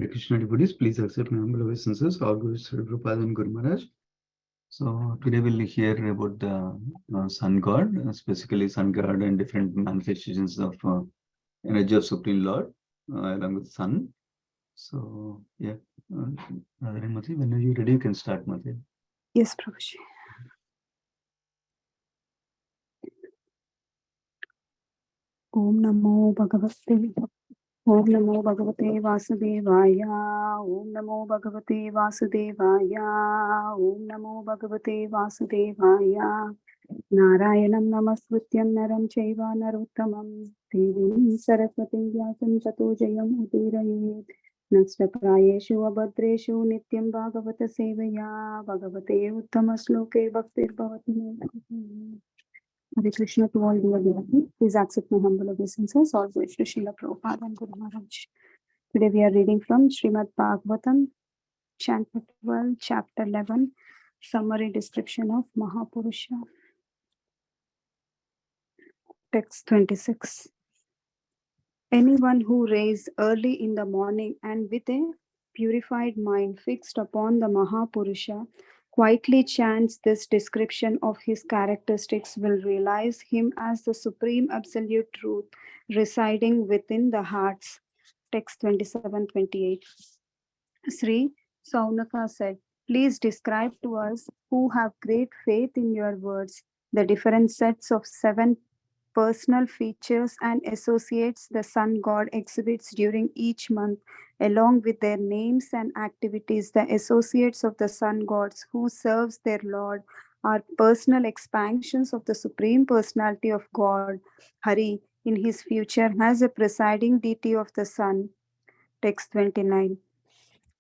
Hare Krishna devotees, please accept my humble obeisances. All Gurus, Sri Prabhupada and Guru Maharaj. So today we'll hear about the Sun God, specifically Sun God and different manifestations of energy of Supreme Lord along with Sun. So yeah, Mati, when are you ready? You can start, Mati. Yes, Prabhuji. Om Namo Bhagavate Om Namo Bhagavate Vasudevaya Om Namo Bhagavate Vasudevaya Om Namo Bhagavate Vasudevaya Narayanam Namaskrityam Naram Chaiva Narottamam Devim Saraswatim Vyasam Tato Jayam Udirayet Nasta Prayeshu Abhadreshu Nityam Bhagavata Sevaya Bhagavate Uttama Sloke Bhaktir Bhavati Hare Krishna to all dear devotees. Please accept my humble obeisances. All glory to Srila Prabhupada and Guru Maharaj. Today we are reading from Srimad Bhagavatam, Chapter 12, Chapter 11, Summary Description of Mahapurusha. Text 26. Anyone who rises early in the morning and with a purified mind fixed upon the Mahapurusha quietly chants this description of his characteristics will realize him as the supreme absolute truth residing within the hearts. Text 27-28. Sri Saunaka said, please describe to us who have great faith in your words the different sets of 7 personal features and associates the sun god exhibits during each month, along with their names and activities. The associates of the sun gods who serves their lord are personal expansions of the supreme personality of God, Hari, in his future as a presiding deity of the sun. Text 29.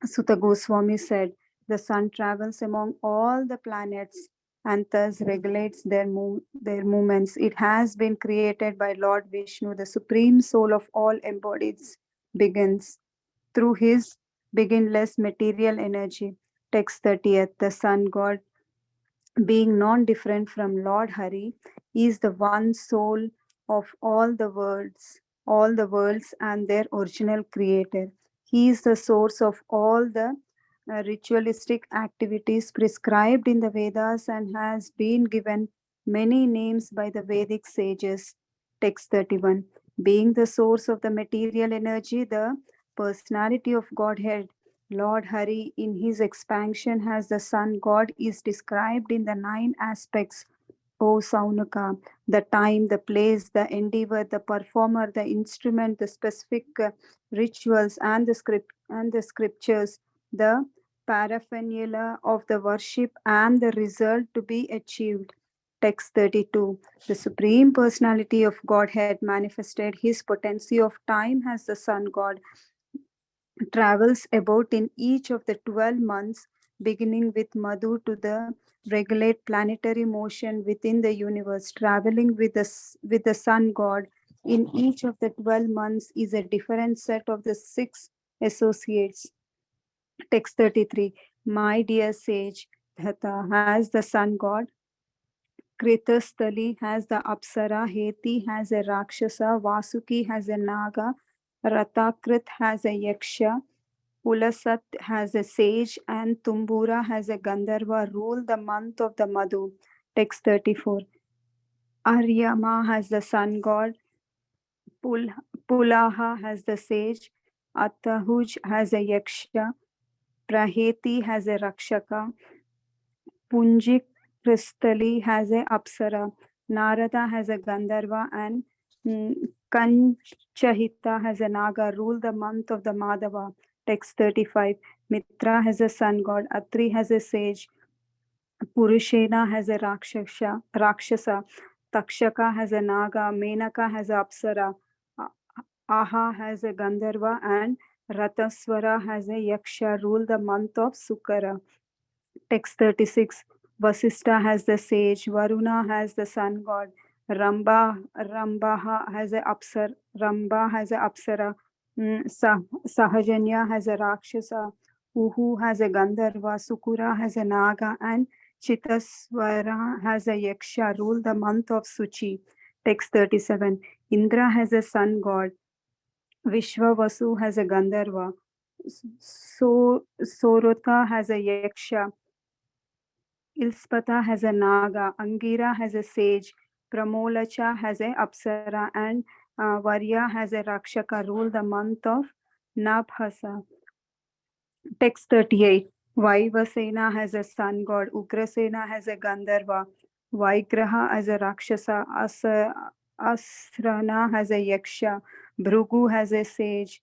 Sutta Goswami said, the sun travels among all the planets and thus regulates their movements. It has been created by Lord Vishnu, the supreme soul of all embodied begins through his beginless material energy. Text 30th. The sun god, being non-different from Lord Hari, is the one soul of all the worlds and their original creator. He is the source of all the ritualistic activities prescribed in the Vedas and has been given many names by the Vedic sages. Text 31. Being the source of the material energy, the personality of Godhead, Lord Hari, in his expansion as the sun god, is described in the 9 aspects. O Saunaka, the time, the place, the endeavor, the performer, the instrument, the specific rituals, and the scriptures, the paraphernalia of the worship, and the result to be achieved. Text 32. The Supreme Personality of Godhead manifested his potency of time as the sun god, travels about in each of the 12 months, beginning with Madhu to the regulate planetary motion within the universe. Traveling with the sun god in each of the 12 months is a different set of the 6 associates. Text 33. My dear sage, Dhata has the sun god, Kritasthali has the Apsara, Heti has a Rakshasa, Vasuki has a Naga, Ratakrit has a Yaksha, Pulasat has a sage, and Tumbura has a Gandharva rule the month of the Madhu. Text 34. Aryama has the sun god, Pulaha has the sage, Atahuj has a Yaksha, Praheti has a Rakshaka, Punjik Kristali has a Apsara, Narada has a Gandharva, and Kanchahita has a Naga rule the month of the Madhava. Text 35. Mitra has a sun god, Atri has a sage, Purushena has a Rakshasa, Takshaka has a Naga, Menaka has a Apsara, Aha has a Gandharva, and Rataswara has a Yaksha rule the month of Sukara. Text 36. Vasistha has the sage, Varuna has the sun god, Ramba has a Apsara, Sahajanya has a Rakshasa, Uhu has a Gandharva, Sukura has a Naga, and Chitaswara has a Yaksha rule the month of Suchi. Text 37. Indra has a sun god, Vishwavasu has a Gandharva, Sorota has a yaksha, Ilspata has a naga, Angira has a sage, Pramolacha has a apsara, and Varya has a rakshaka rule the month of Nabhasa. Text 38. Vaivasena has a sun god, Ugrasena has a Gandharva, Vaigraha has a Rakshasa, Asrana has a Yaksha, Bhrugu has a sage,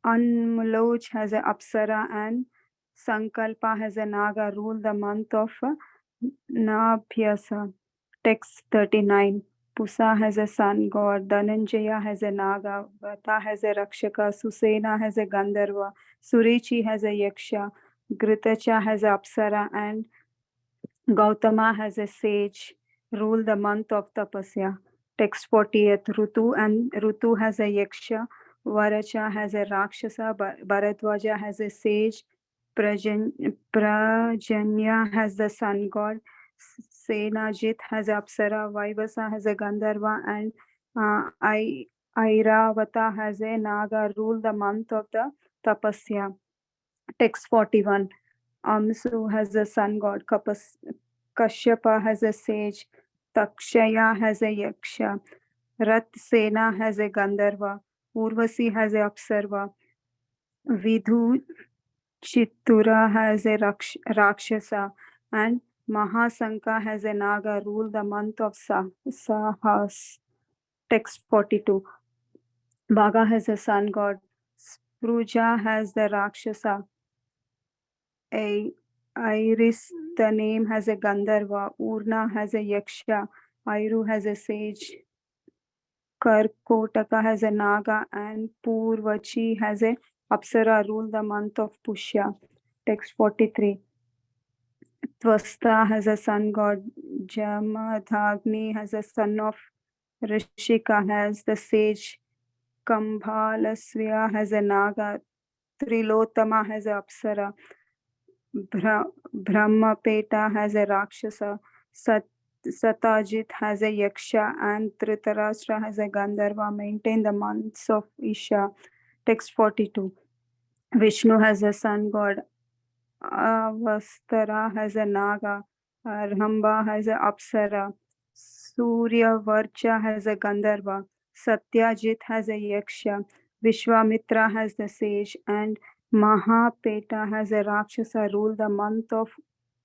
Anmuloj has a Apsara, and Sankalpa has a Naga rule the month of Nabhyasa. Text 39. Pusa has a sun god, Dhananjaya has a Naga, Vata has a Rakshaka, Susena has a Gandharva, Surichi has a Yaksha, Gritacha has a Apsara, and Gautama has a sage, rule the month of Tapasya. Text 40th. Rutu has a Yaksha, Varacha has a Rakshasa, Bharadwaja has a sage, Prajanya has the sun god, Senajit has Apsara, Vaivasa has a Gandharva, and Airavata has a Naga, rule the month of the Tapasya. Text 41. Amsu has a sun god, Kashyapa has a sage, Takshaya has a yaksha, Rat Sena has a Gandharva, Urvasi has a Apsarva, Vidhu Chittura has a Rakshasa, and Mahasanka has a Naga, rule the month of Sahas. Text 42. Bhaga has a sun god, Spruja has the Rakshasa, a Iris, the name has a Gandharva, Urna has a Yaksha, Airu has a sage, Karkotaka has a Naga, and Purvachi has a Apsara, rule the month of Pushya. Text 43. Tvasta has a sun god, Jamadagni has a son of Rishika, has the sage, Kambhalasvya has a Naga, Trilotama has a Apsara, Brahmapeta has a Rakshasa, Satajit has a Yaksha, and Dhritarashtra has a Gandharva. Maintain the months of Isha. Text 42. Vishnu has a sun god, Avastara has a Naga, Arhamba has a Apsara, Surya Varcha has a Gandharva, Satyajit has a Yaksha, Vishwamitra has the sage, and Mahapeta has a Rakshasa, rule the month of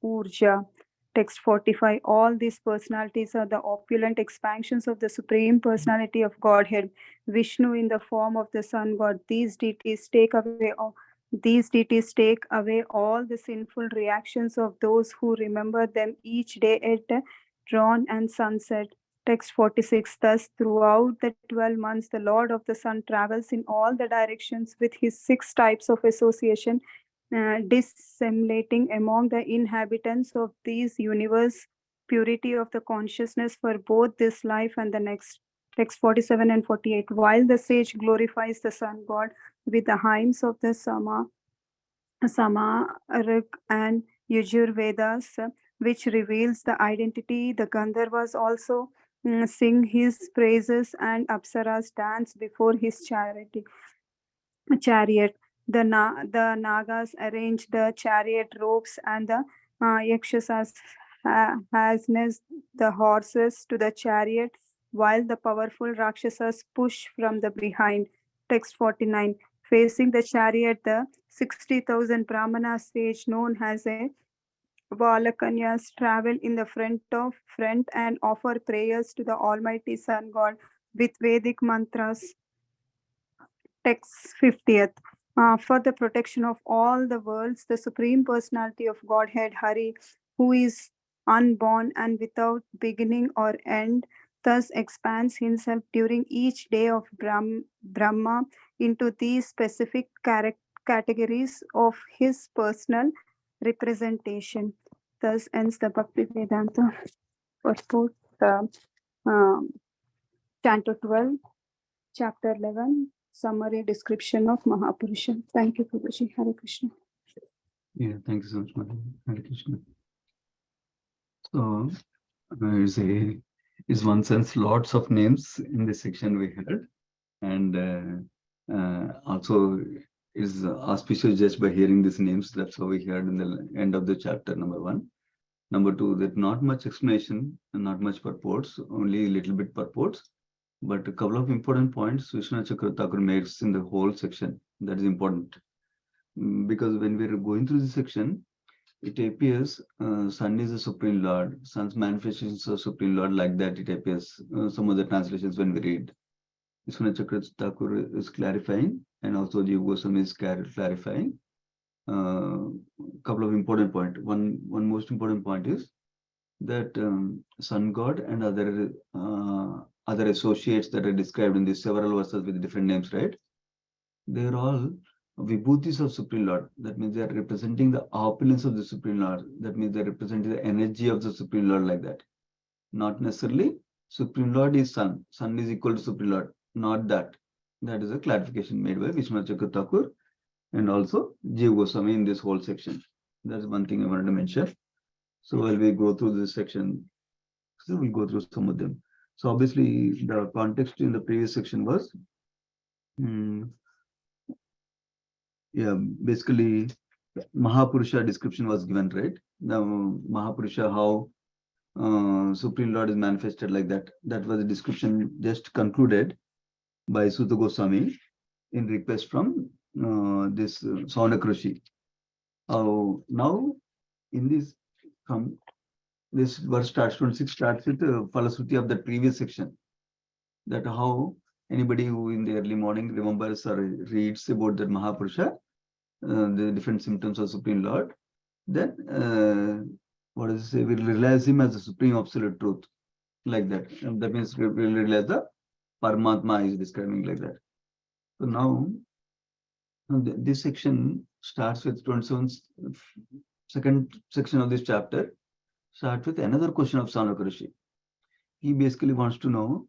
Urja. Text 45. All these personalities are the opulent expansions of the Supreme Personality of Godhead, Vishnu in the form of the Sun God. These deities take away all the sinful reactions of those who remember them each day at dawn and sunset. Text 46. Thus, throughout the 12 months, the Lord of the Sun travels in all the directions with his 6 types of association, disseminating among the inhabitants of these universe purity of the consciousness for both this life and the next. Text 47 and 48. While the sage glorifies the sun god with the hymns of the Samarak and Yajurvedas, which reveals the identity, the Gandharvas also sing his praises, and Apsaras dance before his chariot. The Nagas arrange the chariot ropes, and the Yakshasas harness the horses to the chariot, while the powerful Rakshasas push from the behind. Text 49. Facing the chariot, the 60,000 Brahmana sage known as a Balakanyas travel in the front and offer prayers to the Almighty Sun God with Vedic mantras. Text 50th. For the protection of all the worlds, the Supreme Personality of Godhead, Hari, who is unborn and without beginning or end, thus expands himself during each day of Brahma into these specific categories of his personal representation. Thus ends the Bhakti Vedanta purport, um, Canto 12, Chapter 11, Summary Description of Mahapurusha. Thank you, Prabhuji. Hare Krishna. Yeah, thank you so much, Madam. Hare Krishna. So, is one sense lots of names in this section we heard, and also is auspicious just by hearing these names. That's how we heard in the end of the chapter, number 1. Number 2, that not much explanation and not much purports, only a little bit purports, but a couple of important points Vishwanath Chakravarti Thakur makes in the whole section. That is important. Because when we're going through this section, it appears Sun is the Supreme Lord, Sun's manifestations of Supreme Lord, like that it appears. Some of the translations when we read. Vishwanath Chakravarti Thakur is clarifying, and also Jiva Goswami is clarifying. Couple of important points. One most important point is that sun god and other associates that are described in these several verses with different names, right? They are all vibhutis of Supreme Lord. That means they are representing the opulence of the Supreme Lord. That means they are representing the energy of the Supreme Lord, like that. Not necessarily Supreme Lord is sun. Sun is equal to Supreme Lord. Not that. That is a clarification made by Vishwanath Chakravarti Thakur and also Jiva Goswami in this whole section. That's one thing I wanted to mention. So while we go through this section, so we'll go through some of them. So obviously the context in the previous section was, basically Mahapurusha description was given, right? Now Mahapurusha, how Supreme Lord is manifested, like that. That was a description just concluded by Sutta Goswami in request from this Saunak Rishi. Now in this, from this verse starts, 26 starts with Falasruti of the previous section. That how anybody who in the early morning remembers or reads about that Mahapurusha, the different symptoms of Supreme Lord, then what does it say? We'll realize him as the supreme absolute truth, like that. And that means we'll realize the Paramatma is describing, like that. So now this section starts with 27th, second section of this chapter, starts with another question of Saunak Rishi. He basically wants to know,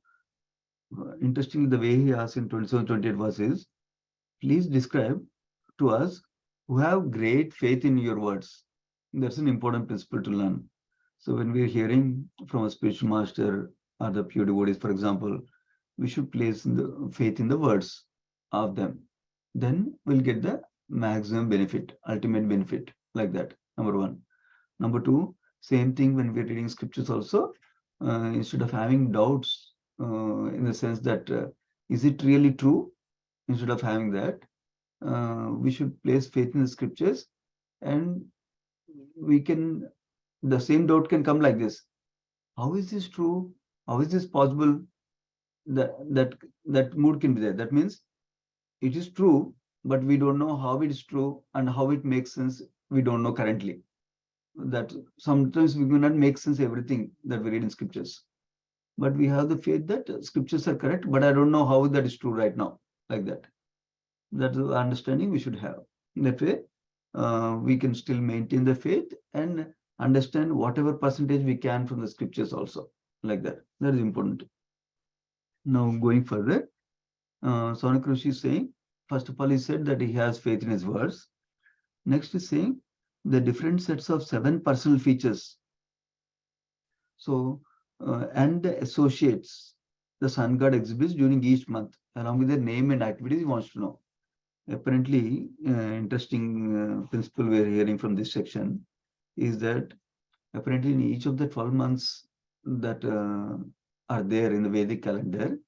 interestingly, the way he asks in 27, 28 verses, please describe to us who have great faith in your words. That's an important principle to learn. So when we're hearing from a spiritual master or the pure devotees, for example, we should place the faith in the words of them. Then we'll get the maximum benefit, ultimate benefit, like that, number 1. Number 2, same thing when we're reading scriptures also, instead of having doubts in the sense that is it really true, instead of having that, we should place faith in the scriptures, and we can, the same doubt can come like this: how is this true? How is this possible? That mood can be there. That means it is true, but we don't know how it is true and how it makes sense. We don't know currently. That sometimes we do not make sense everything that we read in scriptures, but we have the faith that scriptures are correct, but I don't know how that is true right now, like that. That's the understanding we should have. That way, we can still maintain the faith and understand whatever percentage we can from the scriptures also, like that. That is important. Now going further, Saunak Rishi is saying, first of all, he said that he has faith in his words. Next is saying the different sets of 7 personal features. So, and the associates the sun god exhibits during each month, along with their name and activities, he wants to know. Apparently, interesting principle we're hearing from this section is that apparently in each of the 12 months that are there in the Vedic calendar,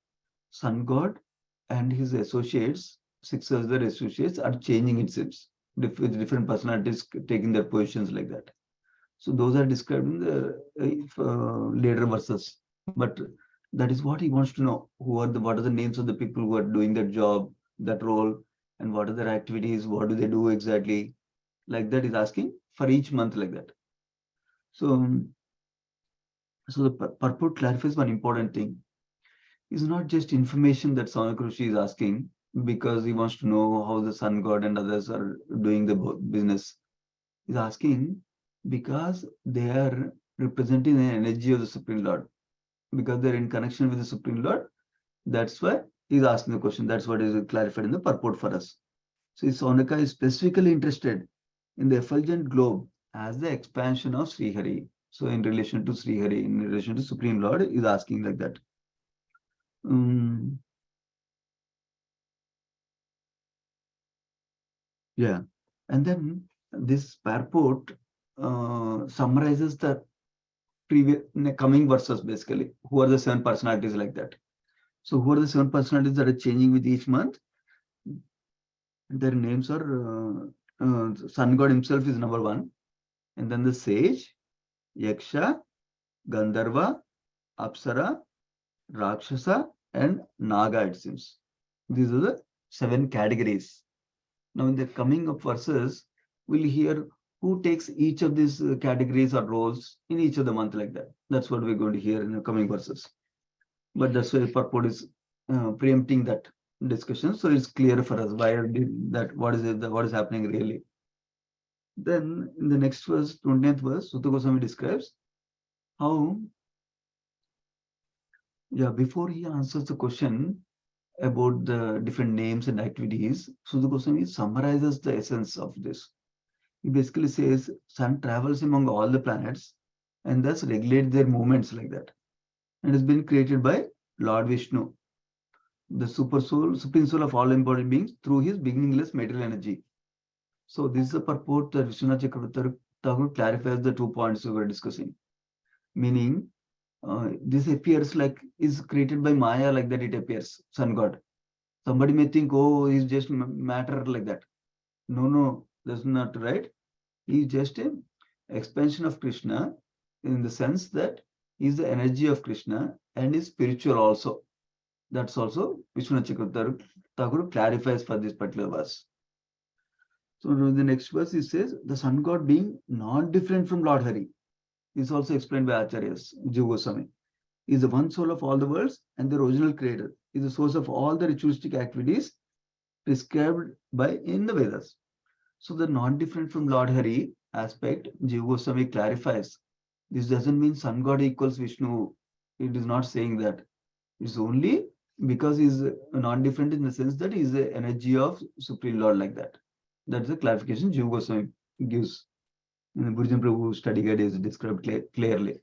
sun god and his associates, 6 other associates, are changing, it seems, with different personalities taking their positions, like that. So those are described in the later verses. But that is what he wants to know: what are the names of the people who are doing that job, that role, and what are their activities, what do they do exactly, like that. Is asking for each month, like that. So the purport clarifies one important thing. It's not just information that Saunak Rishi is asking because he wants to know how the sun god and others are doing the business. He's asking because they are representing the energy of the Supreme Lord, because they're in connection with the Supreme Lord. That's why he's asking the question. That's what is clarified in the purport for us. So Saunaka is specifically interested in the effulgent globe as the expansion of Srihari. So in relation to Srihari, in relation to Supreme Lord, is asking like that. Yeah. And then this purport summarizes the previous coming verses basically. Who are the seven personalities like that? So who are the seven personalities that are changing with each month? Their names are Sun God himself is number one, and then the sage, Yaksha, Gandharva, Apsara, Rakshasa, and Naga, it seems. These are the seven categories. Now, in the coming up verses, we'll hear who takes each of these categories or roles in each of the month like that. That's what we're going to hear in the coming verses. But that's why purport is preempting that discussion, so it's clear for us why that what is it, what is happening really. Then in the next verse, 20th verse, Sutta Goswami describes how, yeah, before he answers the question about the different names and activities, Sutta Goswami summarizes the essence of this. He basically says sun travels among all the planets and thus regulates their movements like that. And has been created by Lord Vishnu, the super soul, supreme soul of all embodied beings through his beginningless material energy. So this is a purport that Vishwanath Chakravarti Thakur clarifies the 2 points we were discussing. Meaning, this appears like is created by Maya, like that it appears, sun god. Somebody may think, oh, he's just matter like that. No, that's not right. He's just a expansion of Krishna in the sense that he's the energy of Krishna and is spiritual also. That's also Vishwanath Chakravarti Thakur clarifies for this particular verse. So the next verse he says, the sun god being not different from Lord Hari is also explained by Acharyas, Jiva Goswami. Is the one soul of all the worlds and the original creator. Is the source of all the ritualistic activities prescribed by in the Vedas. So the not different from Lord Hari aspect, Jiva Goswami clarifies. This doesn't mean sun god equals Vishnu. It is not saying that. It's only because he's not different in the sense that he's the energy of Supreme Lord like that. That's the clarification Jiva Goswami gives. In the Gurujan Prabhu study guide is described clearly.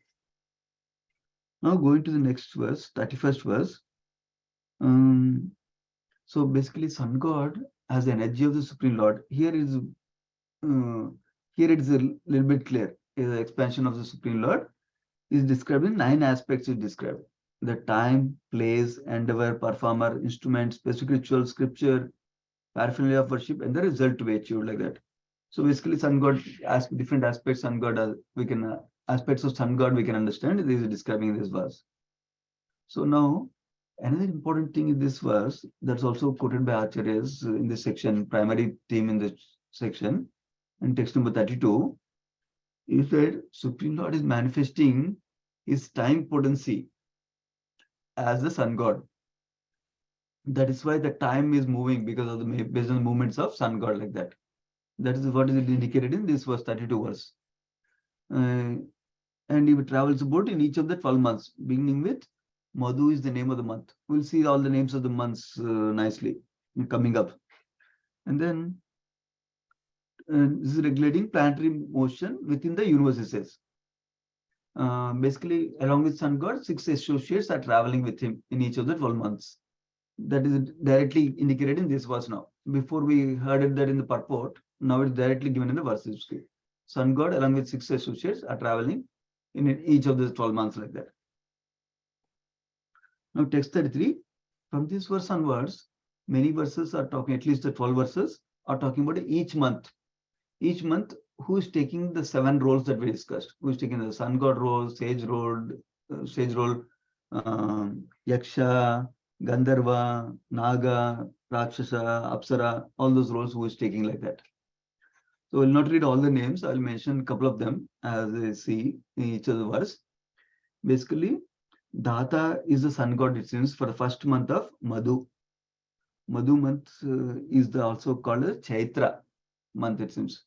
Now going to the next verse, 31st verse. So basically, sun god has the energy of the Supreme Lord. Here it is a little bit clear. The expansion of the Supreme Lord is described in 9 aspects. Is described the time, place, endeavor, performer, instrument, specific ritual, scripture, paraphernalia of worship, and the result to be achieved like that. So basically, sun god as different aspects. Sun god we can aspects of sun god we can understand. This is describing in this verse. So now, another important thing in this verse that's also quoted by Acharyas in this section, primary theme in this section, in text number 32, is that Supreme Lord is manifesting his time potency as the sun god. That is why the time is moving because of the based on the movements of sun god like that. That is what is indicated in this verse 32 verse. And he travels about in each of the 12 months, beginning with Madhu is the name of the month. We'll see all the names of the months nicely coming up. And then this is regulating planetary motion within the universe, it says. Basically, along with sun god, 6 associates are traveling with him in each of the 12 months. That is directly indicated in this verse now. Before we heard it that in the purport, now it's directly given in the verse. Sun god along with 6 associates are traveling in each of the 12 months like that. Now, text 33, from this verse onwards, many verses are talking, at least the 12 verses are talking about each month. Each month, who is taking the 7 roles that we discussed? Who is taking the sun god role, sage role, Yaksha, Gandharva, Naga, Rakshasa, Apsara, all those roles who is taking like that. So I will not read all the names. I will mention a couple of them as I see in each of the verse. Basically, Data is the sun god, it seems, for the first month of Madhu. Madhu month is also called a Chaitra month, it seems.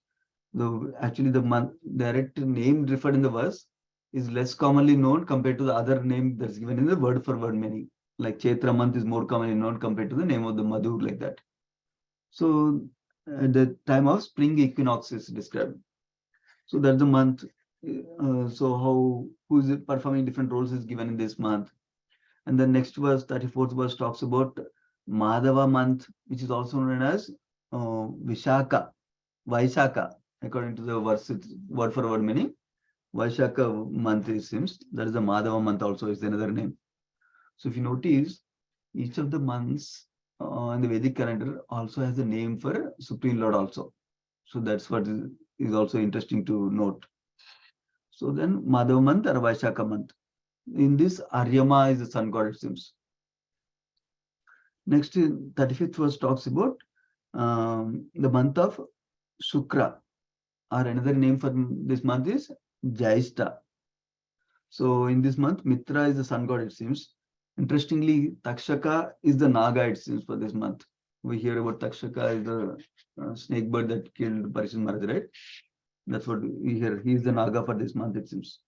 Though actually the month direct name referred in the verse is less commonly known compared to the other name that's given in the word for word meaning. Like Chaitra month is more commonly known compared to the name of the Madhu like that. So at the time of spring equinox is described. So that's the month. So who is performing different roles is given in this month. And the next verse, 34th verse, talks about Madhava month, which is also known as Vishaka. Vaishaka, according to the verse, word for word meaning. Vaishaka month it seems. That is the Madhava month also is another name. So if you notice, each of the months in the Vedic calendar also has a name for Supreme Lord also. So that's what is also interesting to note. So then Madhava month or Vaishaka month. In this, Aryama is the sun god, it seems. Next, 35th verse talks about the month of Shukra, or another name for this month is Jaista. So in this month, Mitra is the sun god, it seems. Interestingly, Takshaka is the Naga, it seems, for this month. We hear about Takshaka is the snake bird that killed Parishit Maharaj, right? That's what we hear. He is the Naga for this month, it seems.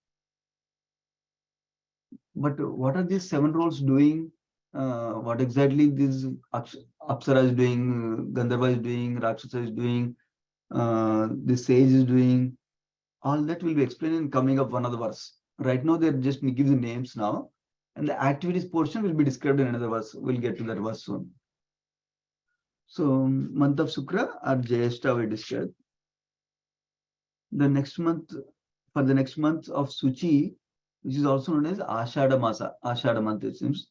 But what are these 7 roles doing? What exactly this Apsara is doing, Gandharva is doing, Rakshasa is doing, the sage is doing? All that will be explained in coming up one of the verse. Right now, they're just give the names now, and the activities portion will be described in another verse. We'll get to that verse soon. So, month of Shukra or Jyeshta we described. The next month, for the next month of Suchi, which is also known as Ashada Masa, Ashada month, it seems,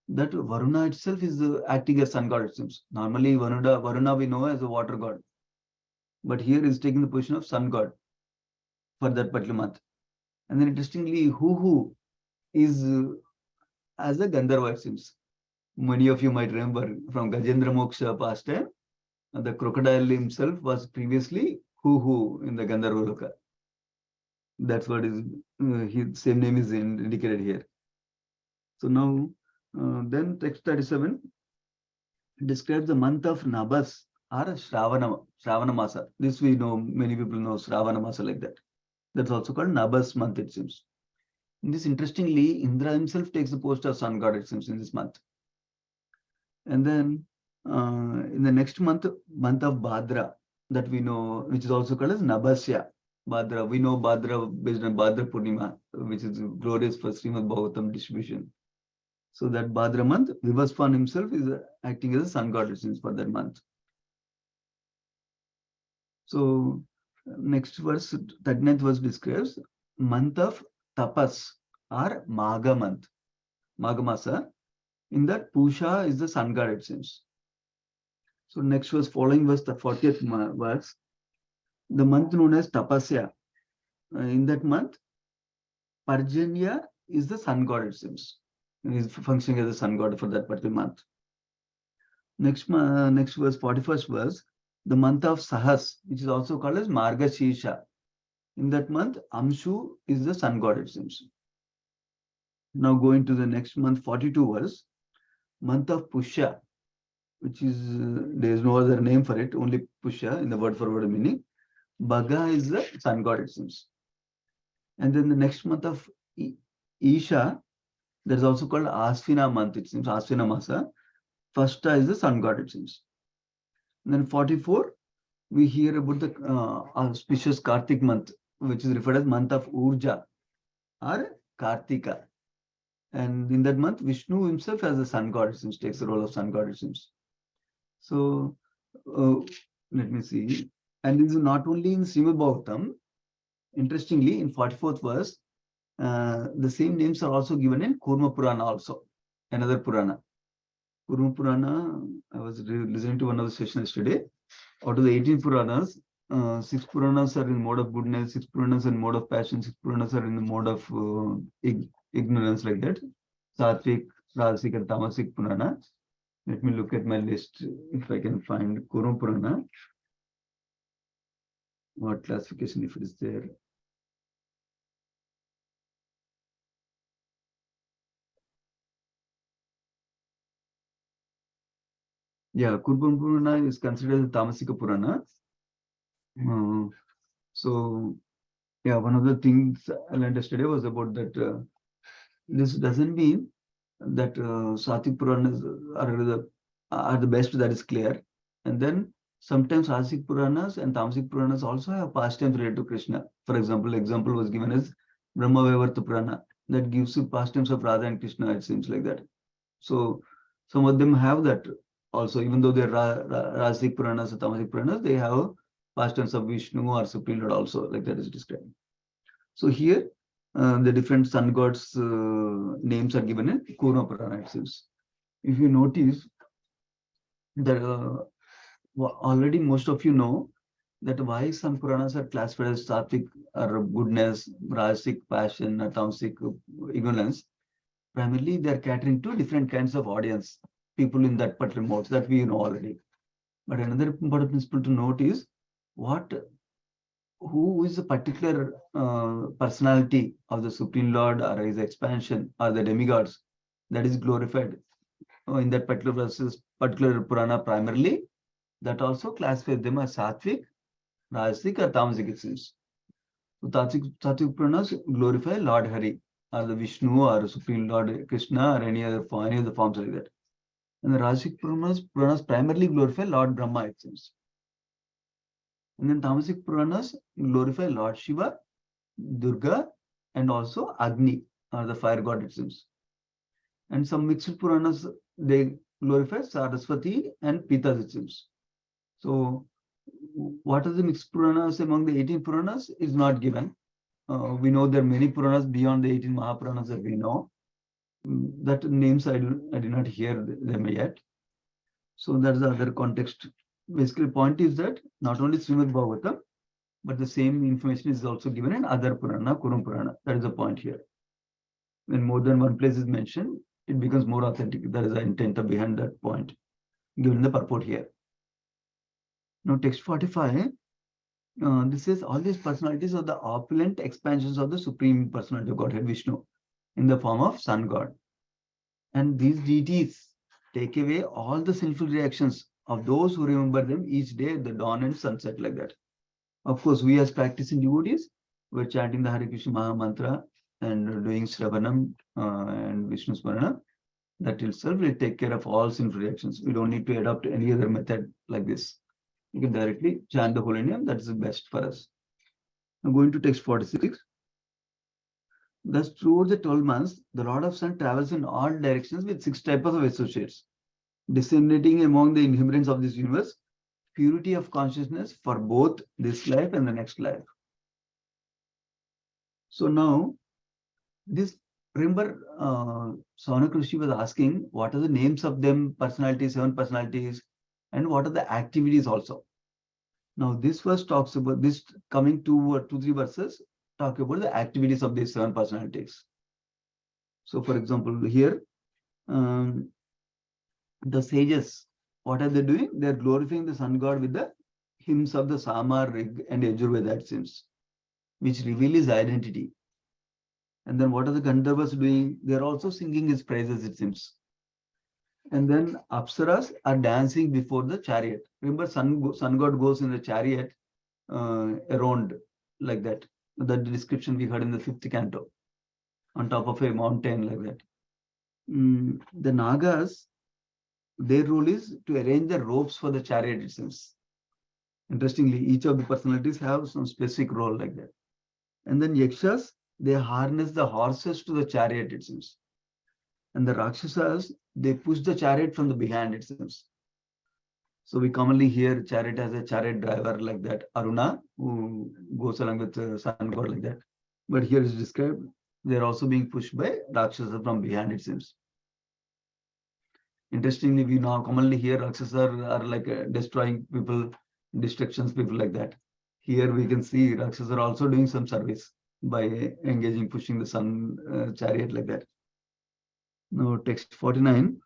that Varuna itself is acting as sun god, it seems. Normally, Varuna we know as a water god, but here is taking the position of sun god for that particular month. And then interestingly, Hu is as a Gandharva, it seems. Many of you might remember from Gajendra Moksha past time, the crocodile himself was previously Hu in the Gandharva Loka. That's what is his same name is indicated here. So now, then text 37 describes the month of Nabas or Shravana Masa. This we know, many people know Shravana Masa like that. That's also called Nabas month, it seems. In this, interestingly, Indra himself takes the post of sun god, it seems, in this month. And then in the next month, month of Bhadra, that we know, which is also called as Nabasya. Bhadra, we know Bhadra based on Bhadra Purnima, which is glorious for Srimad Bhagavatam distribution. So that Bhadra month, Vivasvan himself is acting as a sun god, it seems, for that month. So next verse, 39th verse describes month of Tapas or Magha month, Magha Masa. In that, Pusha is the sun god, it seems. So next verse, following verse, the 40th verse, the month known as Tapasya. In that month, Parjanya is the sun god, it seems. He is functioning as a sun god for that particular month. Next verse, 41st verse, the month of Sahas, which is also called as Margashirsha. In that month, Amshu is the sun god, it seems. Now going to the next month, 42 verse, month of Pusha, which is, there is no other name for it, only Pusha in the word for word meaning. Bhaga is the sun god, it seems. And then the next month of Isha, that is also called Asvina month, it seems, Asvina Masa. Firsta is the sun god, it seems. And then 44, we hear about the auspicious Kartik month, which is referred as month of Urja or Kartika. And in that month, Vishnu himself as the sun god, it seems, takes the role of sun god, it seems. So let me see. And this is not only in Srimad Bhagavatam. Interestingly, in 44th verse, the same names are also given in Kurma Purana also, another Purana. Kurma Purana, I was listening to one of the sessions yesterday. Out of the 18 Puranas, 6 Puranas are in mode of goodness, 6 Puranas are in mode of passion, 6 Puranas are in the mode of ignorance, like that. Satvik, Rajasik, and Tamasik Purana. Let me look at my list if I can find Kurma Purana. What classification if it is there? Yeah, Kurma Purana is considered as Tamasika Purana. So, yeah, one of the things I learned yesterday was about that. This doesn't mean that Satvik Puranas are the best, that is clear. And then sometimes Rajasic Puranas and Tamasic Puranas also have pastimes related to Krishna. For example, was given as Brahma Vaivarta Purana, that gives you pastimes of Radha and Krishna, it seems like that. So some of them have that also, even though they're Rajasic Puranas or Tamasic Puranas, they have past tense of Vishnu or Supreme Lord also, like that is described. So here, the different sun gods names are given in Kurma Purana, it seems. If you notice that already most of you know that why some Puranas are classified as sattvic or goodness, rajasic passion, or tamasic ignorance. Primarily, they are catering to different kinds of audience, people in that particular modes that we know already. But another important principle to note is who is the particular personality of the Supreme Lord or his expansion or the demigods that is glorified in that particular verses, particular Purana primarily, that also classifies them as sattvic, rajasic, or tamasic, it seems. So Tattvic Puranas glorify Lord Hari or the Vishnu or Supreme Lord Krishna or any other form, any of the forms like that. And the Rajasic Puranas primarily glorify Lord Brahma, it seems. And then Tamasic Puranas glorify Lord Shiva, Durga, and also Agni, or the fire god, it seems. And some mixed Puranas, they glorify Saraswati and Pitas, it seems. So, what are the mixed Puranas among the 18 Puranas is not given. We know there are many Puranas beyond the 18 Mahapuranas that we know. That names I did not hear them yet. So that's the other context. Basically, point is that not only Srimad Bhagavatam, but the same information is also given in other Purana, Kurum Purana. That is the point here. When more than one place is mentioned, it becomes more authentic. That is the intent behind that point, given the purport here. Now, text 45, this says all these personalities are the opulent expansions of the Supreme Personality of Godhead, Vishnu, in the form of Sun God. And these deities take away all the sinful reactions of those who remember them each day at the dawn and sunset, like that. Of course, we as practicing devotees, we're chanting the Hare Krishna Maha Mantra and doing Shravanam and Vishnu Smarana. That itself will take care of all sinful reactions. We don't need to adopt any other method like this. You can directly chant the holy name. That's the best for us. Now going to text 46. Thus, throughout the 12 months, the Lord of Sun travels in all directions with 6 types of associates, disseminating among the inhabitants of this universe purity of consciousness for both this life and the next life. So now, this, remember, Sonak Rishi was asking what are the names of them, personalities, 7 personalities, and what are the activities also. Now, this verse talks about this coming 2 or 3 verses talk about the activities of these 7 personalities. So, for example, here, the sages, what are they doing? They are glorifying the sun god with the hymns of the Sama, Rig, and Yajurveda, it seems, which reveal his identity. And then what are the Gandharvas doing? They are also singing his praises, it seems. And then Apsaras are dancing before the chariot. Remember, sun god goes in the chariot around like that. That description we heard in the 5th canto, on top of a mountain like that. The Nagas, their role is to arrange the ropes for the chariot, it seems. Interestingly, each of the personalities have some specific role like that. And then Yakshas, they harness the horses to the chariot, it seems. And the Rakshasas, they push the chariot from the behind, it seems. So we commonly hear chariot as a chariot driver like that, Aruna, who goes along with the sun god like that. But here is described, they're also being pushed by Rakshasas from behind, it seems. Interestingly, we now commonly hear Rakshasas are like destroying people, destructions, people like that. Here we can see Rakshasas are also doing some service by engaging, pushing the sun chariot like that. Now, text 49,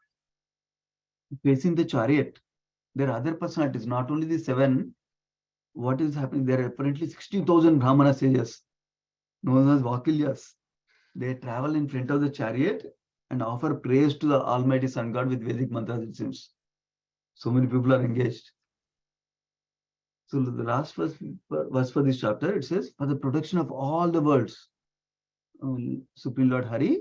facing the chariot, there are other personalities, not only the 7. What is happening? There are apparently 60,000 Brahmana sages, known as Vakilyas. They travel in front of the chariot and offer praise to the Almighty Sun God with Vedic mantras, it seems. So many people are engaged. So the last verse for this chapter, it says, for the protection of all the worlds, Supreme Lord Hari,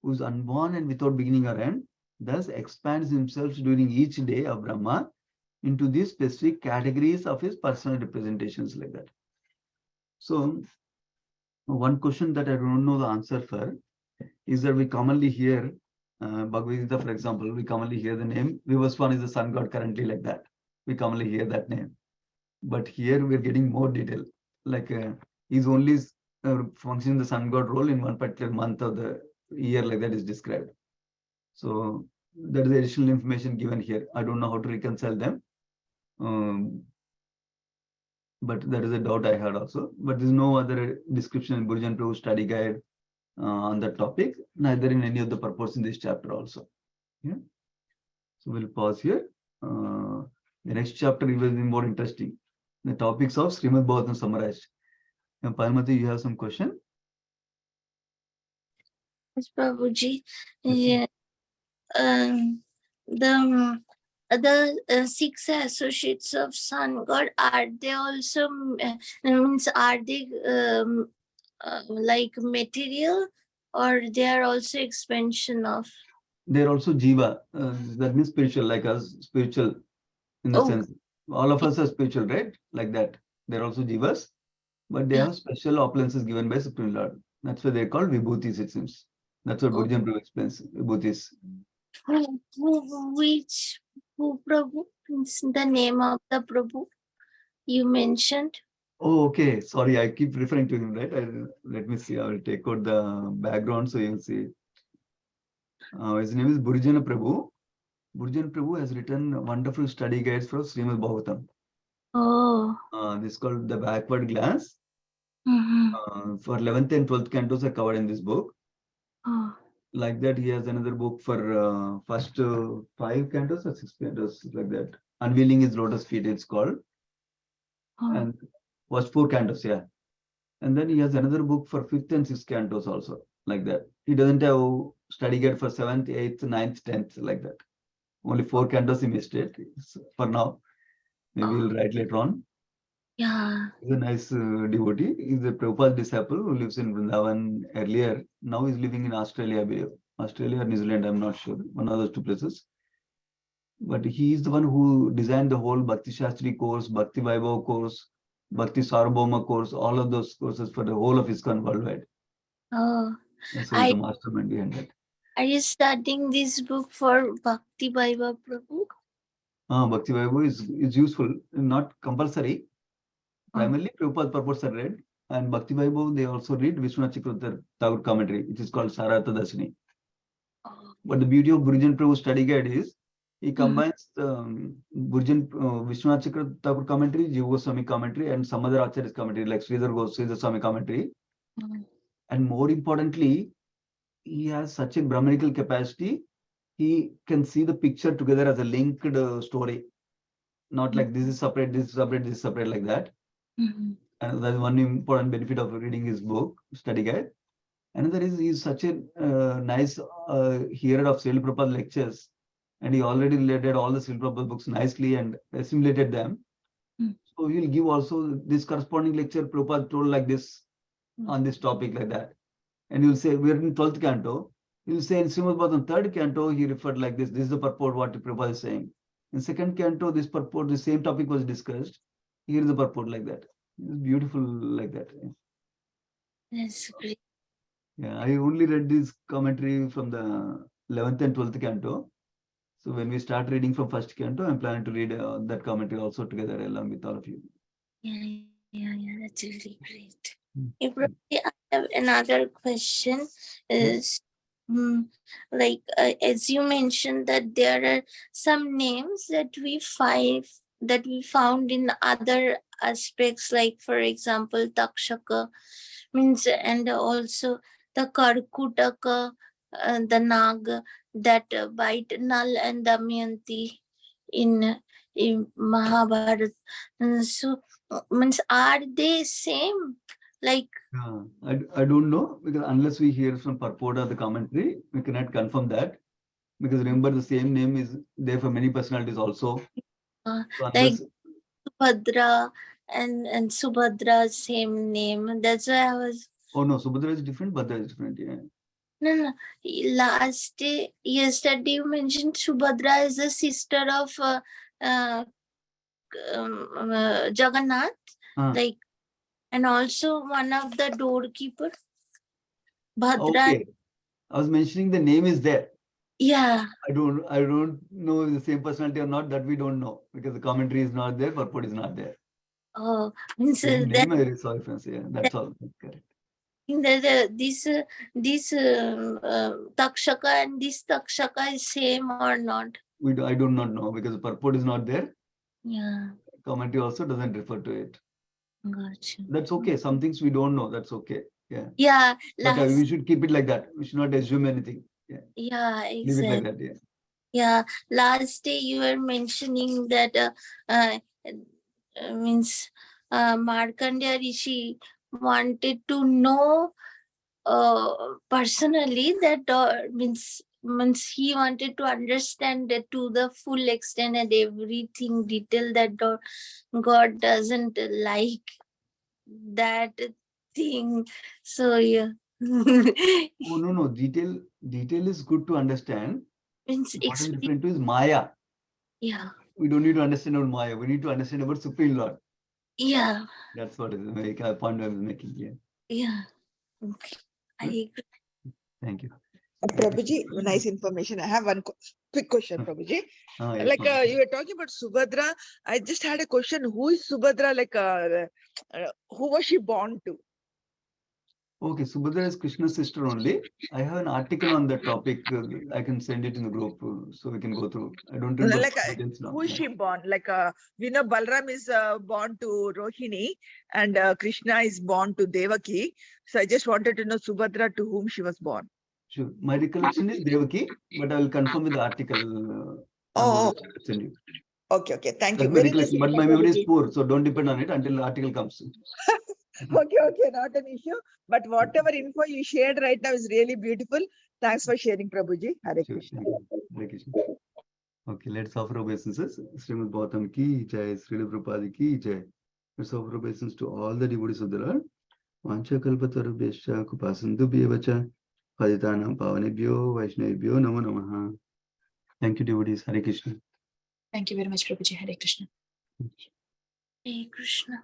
who is unborn and without beginning or end, thus expands himself during each day of Brahma into these specific categories of his personal representations like that. So one question that I don't know the answer for is that we commonly hear Bhagavad Gita, for example, we commonly hear the name Vivaswan is the sun god currently like that. We commonly hear that name. but here we're getting more detail. Like he's only functioning the sun god role in one particular month of the year, like that is described. So that is additional information given here. I don't know how to reconcile them. But that is a doubt I had also. But there's no other description in Burjan Prabhu study guide on that topic, neither in any of the purpose in this chapter also. Yeah. So we'll pause here. The next chapter will be more interesting. The topics of Srimad Bhagavatam summarized. And Parmati, you have some question? Yes, Prabhuji. Yeah. The six associates of sun god, are they also means, are they like material, or they are also expansion of? They're also jiva. That means spiritual, like us, spiritual in the sense. All of us are spiritual, right? Like that. They're also jivas, but they have special opulences given by Supreme Lord. That's why they're called vibhutis, it seems. That's what Burjan Prabhu explains, vibhutis. Which who Prabhu? Means the name of the Prabhu you mentioned. Oh, okay. Sorry, I keep referring to him, right? Let me see. I will take out the background so you'll see. His name is Burjana Prabhu. Burjan Prabhu has written wonderful study guides for Srimad Bhagavatam. Oh. This is called The Backward Glance. Mm-hmm. For 11th and 12th cantos are covered in this book. Oh. Like that, he has another book for first 5 cantos or 6 cantos, like that. Unveiling His Lotus Feet, it's called. Oh. And first 4 cantos, yeah. And then he has another book for 5th and 6th cantos also, like that. He doesn't have study guide for 7th, 8th, 9th, 10th, like that. Only 4 cantos he missed it for now. Maybe he'll write later on. Yeah. He's a nice devotee. He's a Prabhupada's disciple who lives in Vrindavan earlier. Now he's living in Australia, I believe. Australia or New Zealand, I'm not sure. One of those 2 places. But he is the one who designed the whole Bhakti Shastri course, Bhakti Vaibhav course, Bhakti Sarvabhauma course, all of those courses for the whole of ISKCON worldwide. Oh. So he's the mastermind behind it. Are you studying this book for Bhakti Vaibhav Prabhu? Bhakti Vaibhav is useful, not compulsory. Primarily, Prabhupada purports are read, and Bhakti Vaibhav, they also read Vishwanath Chakravarti Thakur commentary, which is called Sarata Dasini. But the beauty of Burjan Prabhu study guide is he combines Burjan Vishwanath Chakravarti Thakur commentary, Jiva Goswami commentary, and some other Acharyas commentary like Sridhar Swami commentary. And more importantly, he has such a Brahmanical capacity. He can see the picture together as a linked story, not like this is separate, this is separate, this is separate, like that. And that's one important benefit of reading his book, study guide. Another is he's such a nice hearer of Srila Prabhupada lectures, and he already read all the Srila Prabhupada books nicely and assimilated them. So he'll give also this corresponding lecture Prabhupada told like this on this topic, like that. And you'll say, we're in 12th canto. You'll say in Srimad Bhagavatam 3rd canto, he referred like this. This is the purport what Prabhupada is saying. In 2nd canto, this purport, the same topic was discussed. Here is the purport, like that. It's beautiful, like that. That's great. Yeah, I only read this commentary from the 11th and 12th canto. So when we start reading from 1st canto, I'm planning to read that commentary also together along with all of you. Yeah, that's really great. I have another question. Is like as you mentioned that there are some names that we found in other aspects, like for example Takshaka means, and also the Karkutaka, the Nag that bite Nal and Damayanti in Mahabharata. So means, are they same? Like I don't know, because unless we hear from purport of the commentary, we cannot confirm that. Because remember, the same name is there for many personalities also. So like Subhadra and Subhadra, same name. That's why I was. Oh no, Subhadra is different, Bhadra is different. Yeah. No. Yesterday you mentioned Subhadra is the sister of Jagannath, like, and also one of the doorkeeper. Bhadra. Okay, I was mentioning the name is there. Yeah. I don't know the same personality or not, that we don't know, because the commentary is not there, purport is not there. Oh, means Same that name, very sorry friends. Yeah, that's all. Correct. in this takshaka and this takshaka is same or not? I do not know because the purport is not there. Yeah, Commentary also doesn't refer to it. gotcha. That's okay. Some things we don't know. That's okay. Yeah. Yeah, But last, we should keep it like that. We should not assume anything. Yeah. yeah, Leave it like exactly. that. Yeah. Yeah, last day you were mentioning that means Markandeya Rishi wanted to know personally that means he wanted to understand that to the full extent and everything detail that God doesn't like that thing. So yeah. Oh no. Detail is good to understand. Means What is referring to is Maya. yeah. We don't need to understand about Maya. We need to understand about Supreme Lord. Yeah. That's what is the point I was making here. Yeah. Okay. I agree. Thank you. Prabhuji, nice information. I have one quick question, Prabhuji. Yes, Like ma'am. you were talking about Subhadra. I just had a question. Who is Subhadra? Like, who was she born to? Okay, Subhadra is Krishna's sister only. I have an article on that topic. I can send it in the group so we can go through. I don't remember Like, details now. who is Yeah. she born? Like, we know Balram is born to Rohini and Krishna is born to Devaki. So I just wanted to know Subhadra to whom she was born. Sure. My recollection is Devaki, but I will confirm with the article. Oh, Send you. okay. Thank That's you. my Very nice. recollection, but my memory is poor, so don't depend on it until the article comes. Okay, not an issue. But whatever info you shared right now is really beautiful. Thanks for sharing, Prabhuji. Hare Sure, Krishna. thank you. Hare Krishna. Okay, let's offer obeisances. Srimad Bhagavatam ki jai, Srila Prabhupada ki jai. Let's offer obeisance to all the devotees of the Lord. Vancha kalpatarubhyascha kupasandubhyevacha paditanam pavanebhyo vaishnavibhyo namo namaha. Thank you, devotees. Hare Krishna. Thank you very much, Prabhuji. Hare Krishna. Hare Krishna.